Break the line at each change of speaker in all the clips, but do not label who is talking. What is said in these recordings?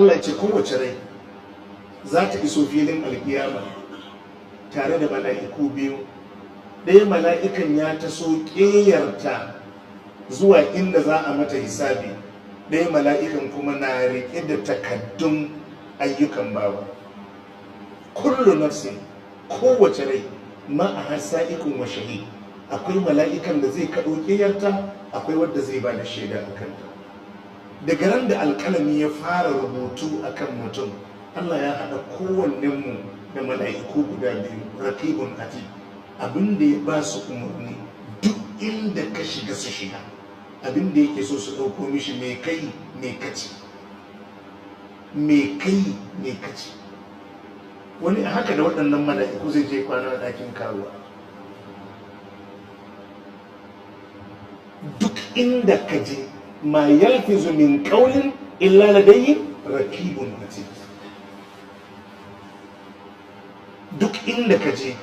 Allah ya ce kowace rai za ta iso filin alkiyama tare da mala'iku biyu. ɗaya mala'ikan ya taso ƙeyarta zuwa inda za a mata hisabi, ɗaya mala'ikan kuma na riƙe da takaddun ayyukan bawa. Kullu nafsin, kowace rai ma'aha sa'ikun wa shahid, akwai mala'ikan da zai kaɗo ƙeyarta, akwai wadda zai ba da shaida a kanta. Daga ran da alƙalami ya fara rubutu a kan mutum, Allah ya haɗa kowannenmu da mala'iku guda biyu, raqibun atid. Abin da ya ba su umarni duk inda ka shiga su shiga, abin da yake so su ɗauko mishi mai kai mai kaci, mai kai mai kaci. Wani haka da waɗannan mala'iku zai je kwana a ɗakin karuwa. Duk inda ka je ma yalfizu min qawlin illa ladayhi raqibun atid. Duk inda ka je,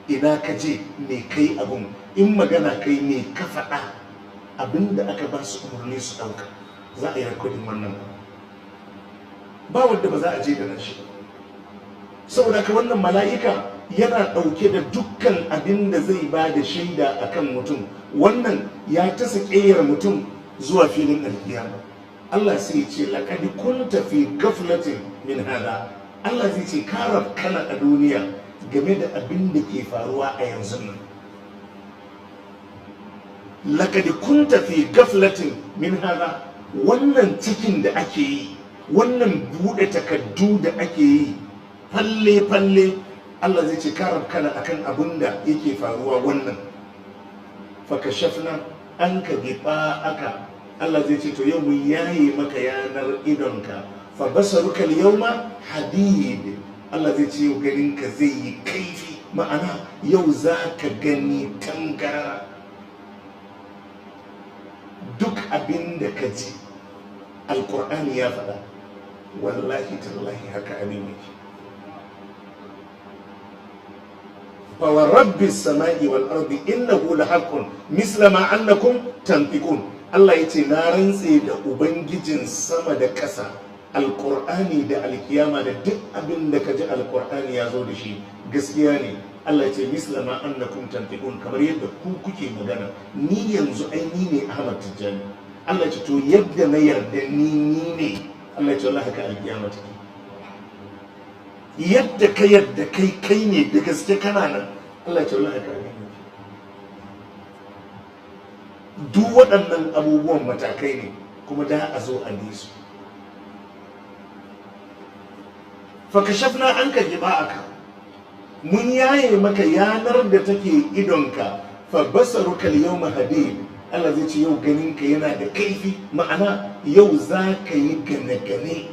ina ka je me kai abun, in magana kai me ka faɗa, abinda aka ba su umarni su ɗauka, za a yi rikodin wannan ba wanda ba za a je da nan shi. Saboda ka wannan mala'ika yana ɗauke da dukkan abin da zai ba da shaida a kan mutum. Wannan ya tasa ƙeyar mutum zuwa filin alkiyama. Allah sai ce laqad kunta fi ghaflatin min hada. Allah zai ce ka rabkana a duniya game da abin da ke faruwa a yanzu nan. Laqad kunta fi ghaflatin min hada. Wannan cikin da ake yi, wannan buɗe takaddu da ake yi, falle Allah zai ce ka rabkana akan abin da yake faruwa wannan. Fakashafna anka aka. Allah zai ce to yau mun yaye maka yanar idonka, fa basaruka al-yawma hadid. Allah zai ce yau ganinka zai yi kaifi, ma'ana yau za ka gani tangara. Duk abin da ka ji alƙur'ani ya faɗa, wallahi tallahi haka abin yake. fa wa rabbis sama'i wal ardi innahu lahaqqun misla ma annakum tantiqun. Allah ya ce na rantse da ubangijin sama da ƙasa, alƙur'ani da alkiyama da duk abin da ka ji alƙur'ani ya zo da shi gaskiya ne. Allah ya ce misla ma annakum tantiqun, kamar yadda ku kuke magana. Ni yanzu ai ni ne Ahmad Tijjani. Allah ya ce to yadda na yarda ni ne. Allah ya ce wallahi haka alkiyama take. Yadda ka yadda kai ne da gaske kana nan, Allah ya ce wallahi haka alkiyama. Duk waɗannan abubuwan matakai ne kuma da a zo a bi su. Fakashafna anka ghiba'aka, mun yaye maka yanar da take idonka, fa basaruka al-yawma hadid. Allah zai ce yau ganinka yana da kaifi, ma'ana yau za ka yi gane-gane